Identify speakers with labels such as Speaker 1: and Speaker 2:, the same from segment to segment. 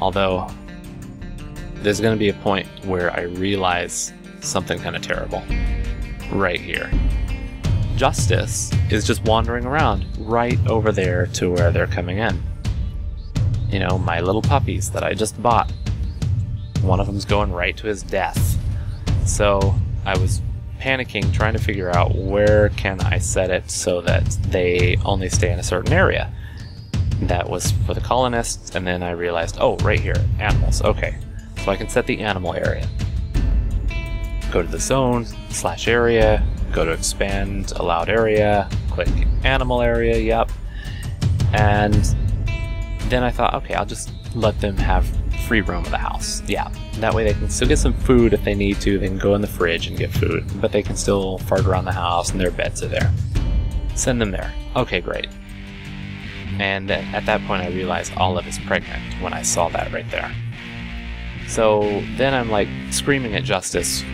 Speaker 1: Although, there's going to be a point where I realize something kind of terrible. Right here. Justice is just wandering around right over there to where they're coming in. You know, my little puppies that I just bought. One of them's going right to his death. So I was panicking, trying to figure out where can I set it so that they only stay in a certain area. That was for the colonists, and then I realized, oh, right here, animals. Okay, so I can set the animal area. Go to the zone, /area, go to expand allowed area, click animal area, yep. And then I thought, okay, I'll just let them have free roam of the house. Yeah, that way they can still get some food if they need to. They can go in the fridge and get food, but they can still fart around the house and their beds are there. Send them there. Okay, great. And at that point I realized Olive is pregnant when I saw that right there. So then I'm like screaming at Justice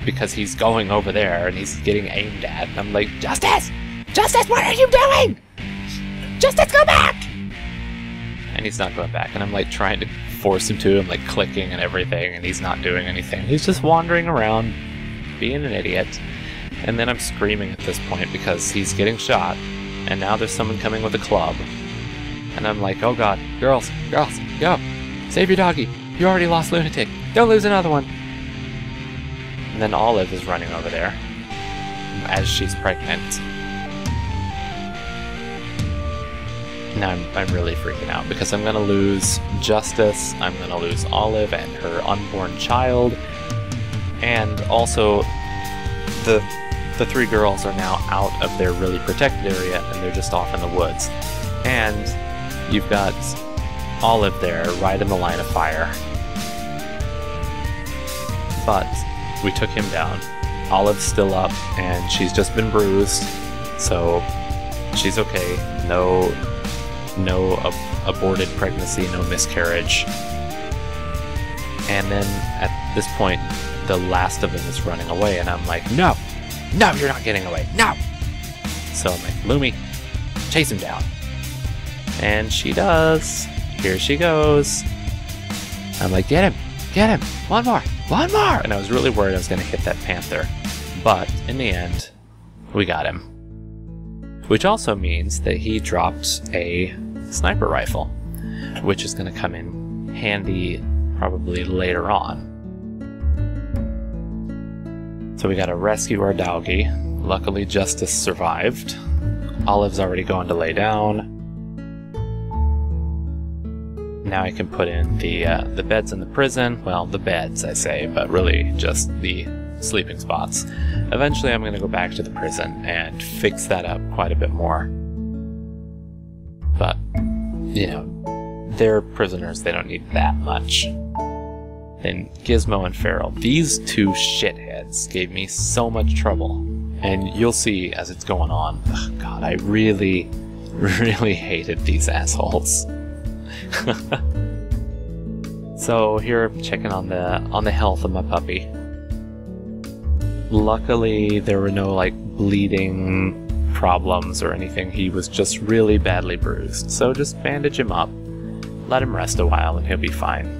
Speaker 1: because he's going over there and he's getting aimed at. And I'm like, Justice! Justice, what are you doing? Justice, go back! And he's not going back. And I'm like trying to force him to. I'm like clicking and everything, and he's not doing anything. He's just wandering around, being an idiot. And then I'm screaming at this point because he's getting shot. And now there's someone coming with a club. And I'm like, oh god, girls, go! Save your doggy! You already lost Lunatic! Don't lose another one! And then Olive is running over there as she's pregnant. Now I'm really freaking out because I'm gonna lose Justice, I'm gonna lose Olive and her unborn child, and also the three girls are now out of their really protected area and they're just off in the woods. And you've got Olive there right in the line of fire. But we took him down. Olive's still up and she's just been bruised, so she's okay. No aborted pregnancy, no miscarriage. And then at this point the last of them is running away and I'm like, no, you're not getting away, no! So I'm like, Lumi, chase him down. And she does. Here she goes. I'm like, get him, one more! And I was really worried I was going to hit that panther. But in the end, we got him. Which also means that he dropped a sniper rifle, which is going to come in handy probably later on. So we got to rescue our doggy. Luckily Justice survived. Olive's already going to lay down. Now I can put in the beds in the prison. Well, the beds, I say, but really just the sleeping spots. Eventually I'm going to go back to the prison and fix that up quite a bit more. But, you know, they're prisoners, they don't need that much. Then Gizmo and Feral. These two shitheads gave me so much trouble. And you'll see as it's going on. Ugh, God, I really hated these assholes. So here I'm checking on the health of my puppy. Luckily there were no like bleeding problems or anything. He was just really badly bruised. So just bandage him up, let him rest a while and he'll be fine.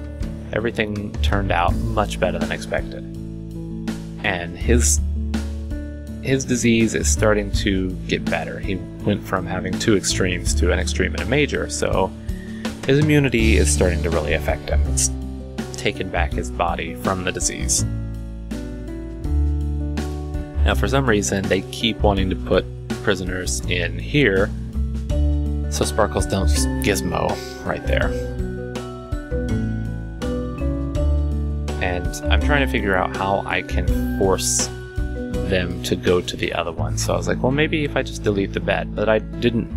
Speaker 1: Everything turned out much better than expected. And his disease is starting to get better. He went from having two extremes to an extreme and a major, so his immunity is starting to really affect him. It's taken back his body from the disease. Now for some reason they keep wanting to put prisoners in here, so Sparkles dumps Gizmo right there. And I'm trying to figure out how I can force them to go to the other one. So I was like, well, maybe if I just delete the bed. But I didn't.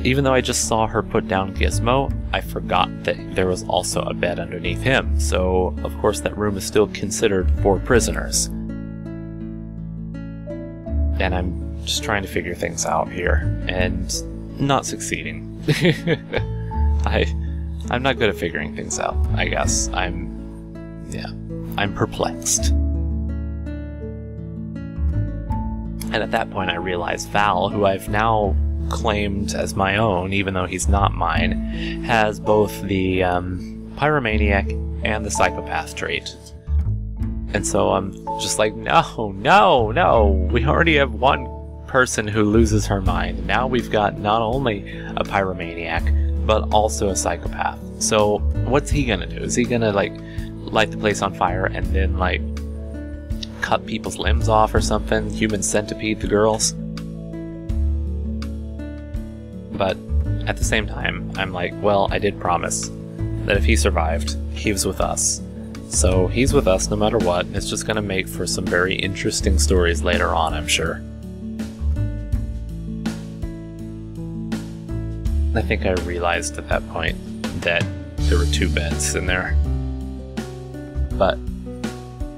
Speaker 1: Even though I just saw her put down Gizmo, I forgot that there was also a bed underneath him. So, of course, that room is still considered for prisoners. And I'm just trying to figure things out here, and not succeeding. I'm not good at figuring things out, I guess. I'm perplexed. And at that point I realized Val, who I've now claimed as my own, even though he's not mine, has both the pyromaniac and the psychopath trait. And so I'm just like, no, no, no. We already have one person who loses her mind. Now we've got not only a pyromaniac, but also a psychopath. So what's he gonna do? Is he gonna like light the place on fire and then like cut people's limbs off or something? Human centipede the girls? But at the same time, I'm like, well, I did promise that if he survived, he was with us. So he's with us no matter what. It's just gonna make for some very interesting stories later on, I'm sure. I think I realized at that point that there were 2 beds in there. But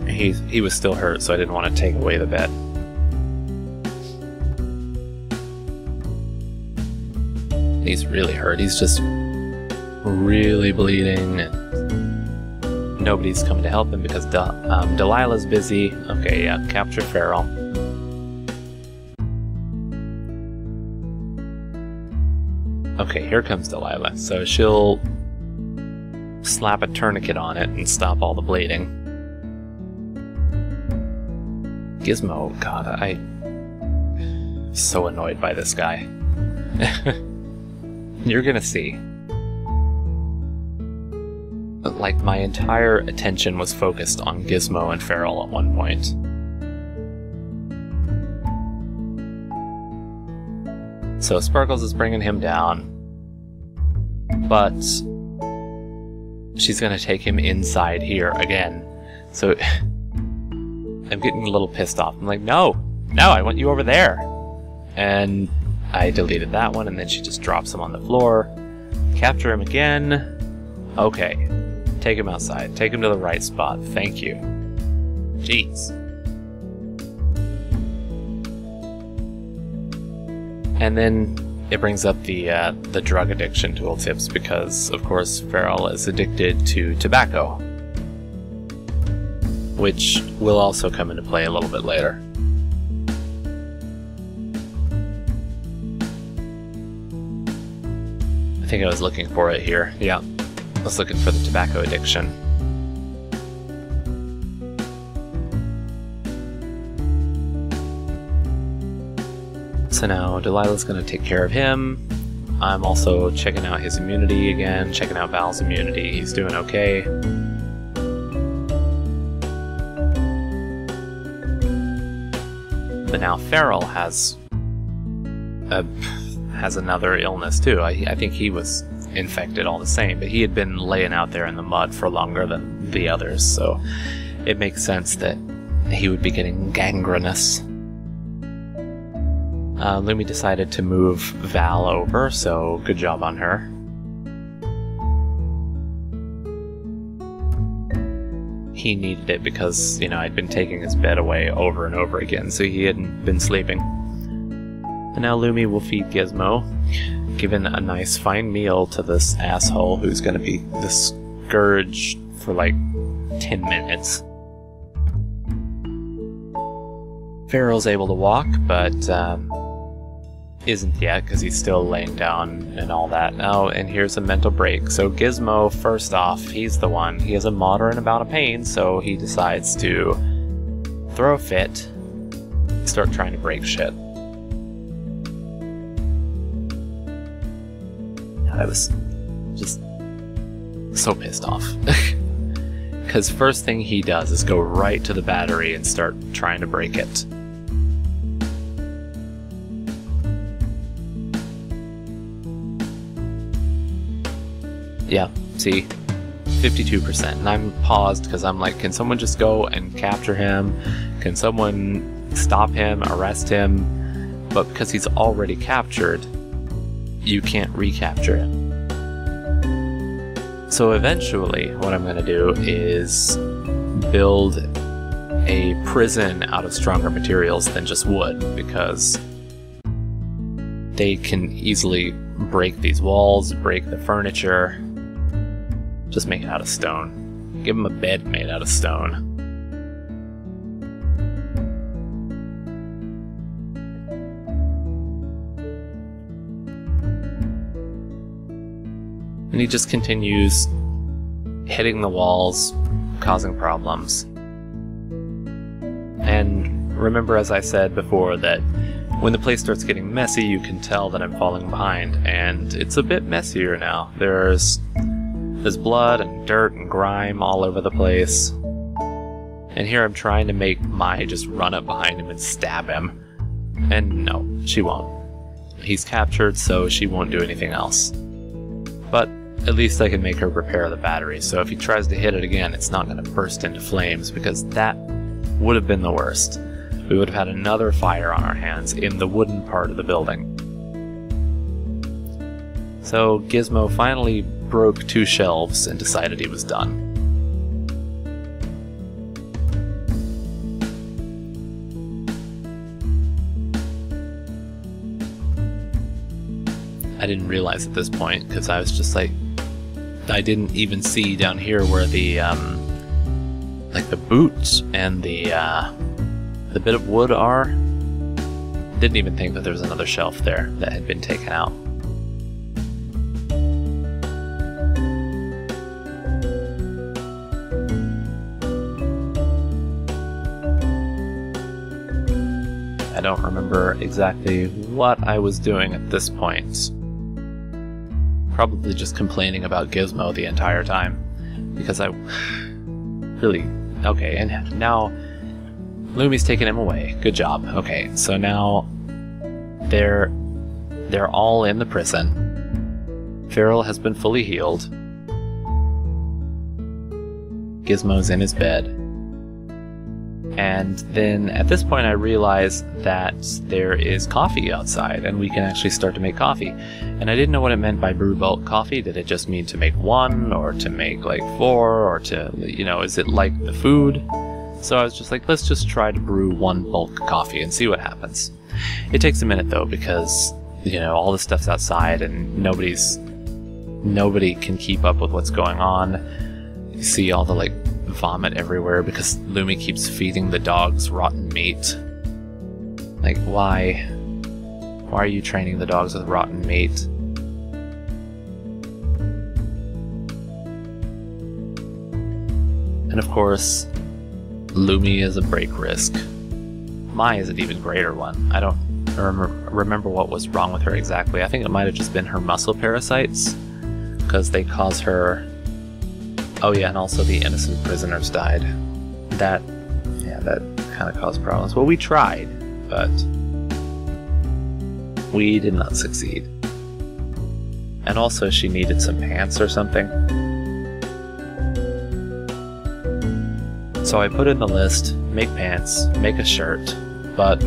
Speaker 1: he was still hurt, so I didn't want to take away the bed. He's really hurt. He's just really bleeding. And nobody's coming to help him because Delilah's busy. Okay, yeah, capture Feral. Okay, here comes Delilah. So she'll slap a tourniquet on it and stop all the bleeding. Gizmo, God, I'm so annoyed by this guy. You're gonna see. Like, my entire attention was focused on Gizmo and Feral at one point. So Sparkles is bringing him down, but she's gonna take him inside here again. So I'm getting a little pissed off. I'm like, no, I want you over there. And I deleted that one, and then she just drops him on the floor. Capture him again. Okay. Take him outside. Take him to the right spot. Thank you. Jeez. And then it brings up the drug addiction tooltips because, of course, Feral is addicted to tobacco, which will also come into play a little bit later. I think I was looking for it here. Yeah. I was looking for the tobacco addiction. So now Delilah's going to take care of him. I'm also checking out his immunity again, checking out Val's immunity. He's doing okay. But now Feral has another illness too. I think he was infected all the same, but he had been laying out there in the mud for longer than the others, so it makes sense that he would be getting gangrenous. Lumi decided to move Val over, so good job on her. He needed it because, you know, I'd been taking his bed away over and over again, so he hadn't been sleeping. And now Lumi will feed Gizmo, giving a nice fine meal to this asshole who's gonna be the scourge for like 10 minutes. Feral's able to walk, but isn't yet because he's still laying down and all that. Oh, and here's a mental break. So Gizmo, first off, he's the one. He has a moderate amount of pain, so he decides to throw a fit, start trying to break shit. I was just so pissed off. Because first thing he does is go right to the battery and start trying to break it. Yeah, see? 52%. And I'm paused because I'm like, can someone just go and capture him? Can someone stop him, arrest him? But because he's already captured, you can't recapture him. So eventually, what I'm going to do is build a prison out of stronger materials than just wood, because they can easily break these walls, break the furniture. Just make it out of stone. Give them a bed made out of stone. And he just continues hitting the walls, causing problems. And remember, as I said before, that when the place starts getting messy, you can tell that I'm falling behind, and it's a bit messier now. There's blood and dirt and grime all over the place. And here I'm trying to make Mai just run up behind him and stab him. And no, she won't. He's captured, so she won't do anything else. But at least I can make her repair the battery, so if he tries to hit it again, it's not going to burst into flames, because that would have been the worst. We would have had another fire on our hands in the wooden part of the building. So Gizmo finally broke 2 shelves and decided he was done. I didn't realize at this point, because I was just like, I didn't even see down here where the like the boots and the bit of wood are. Didn't even think that there was another shelf there that had been taken out. I don't remember exactly what I was doing at this point. Probably just complaining about Gizmo the entire time, because I really... Okay, and now Lumi's taken him away. Good job. Okay, so now they're all in the prison. Feral has been fully healed. Gizmo's in his bed. And then at this point I realize that there is coffee outside, and we can actually start to make coffee. And I didn't know what it meant by brew bulk coffee. Did it just mean to make 1, or to make like 4, or to, you know, is it like the food? So I was just like, let's just try to brew 1 bulk coffee and see what happens. It takes a minute though, because, you know, all the stuff's outside and nobody can keep up with what's going on. You see all the like vomit everywhere because Lumi keeps feeding the dogs rotten meat. Like, why? Why are you training the dogs with rotten meat? And of course, Lumi is a break risk. Mai is an even greater one. I don't remember what was wrong with her exactly. I think it might have just been her muscle parasites, because they cause her... Oh yeah, and also the innocent prisoners died. That kind of caused problems. Well, we tried, but we did not succeed. And also she needed some pants or something. So I put in the list, make pants, make a shirt, but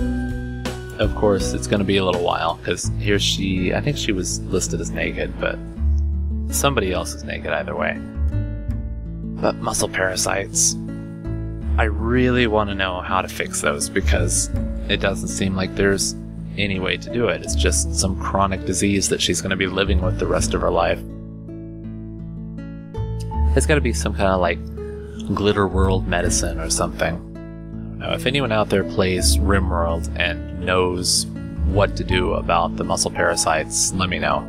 Speaker 1: of course it's going to be a little while, because here I think she was listed as naked, but somebody else is naked either way. But muscle parasites, I really want to know how to fix those, because it doesn't seem like there's any way to do it. It's just some chronic disease that she's going to be living with the rest of her life. It's got to be some kind of like glitter world medicine or something. I don't know. If anyone out there plays Rimworld and knows what to do about the muscle parasites, let me know.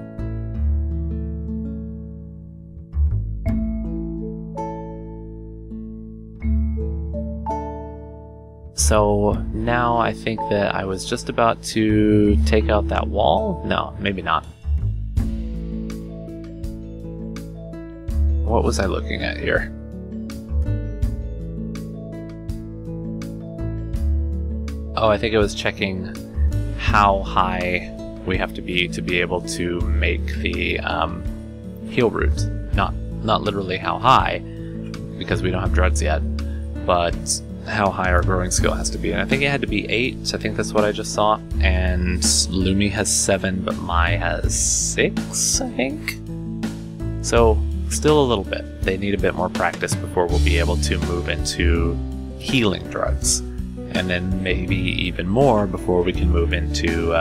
Speaker 1: So now I think that I was just about to take out that wall. No, maybe not. What was I looking at here? Oh, I think I was checking how high we have to be able to make the heal root. Not literally how high, because we don't have drugs yet, but how high our growing skill has to be. And I think it had to be 8. I think that's what I just saw. And Lumi has 7, but Mai has 6, I think. So still a little bit. They need a bit more practice before we'll be able to move into healing drugs. And then maybe even more before we can move into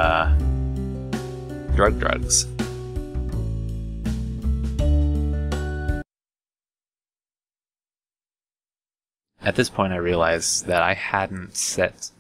Speaker 1: drugs. At this point I realized that I hadn't set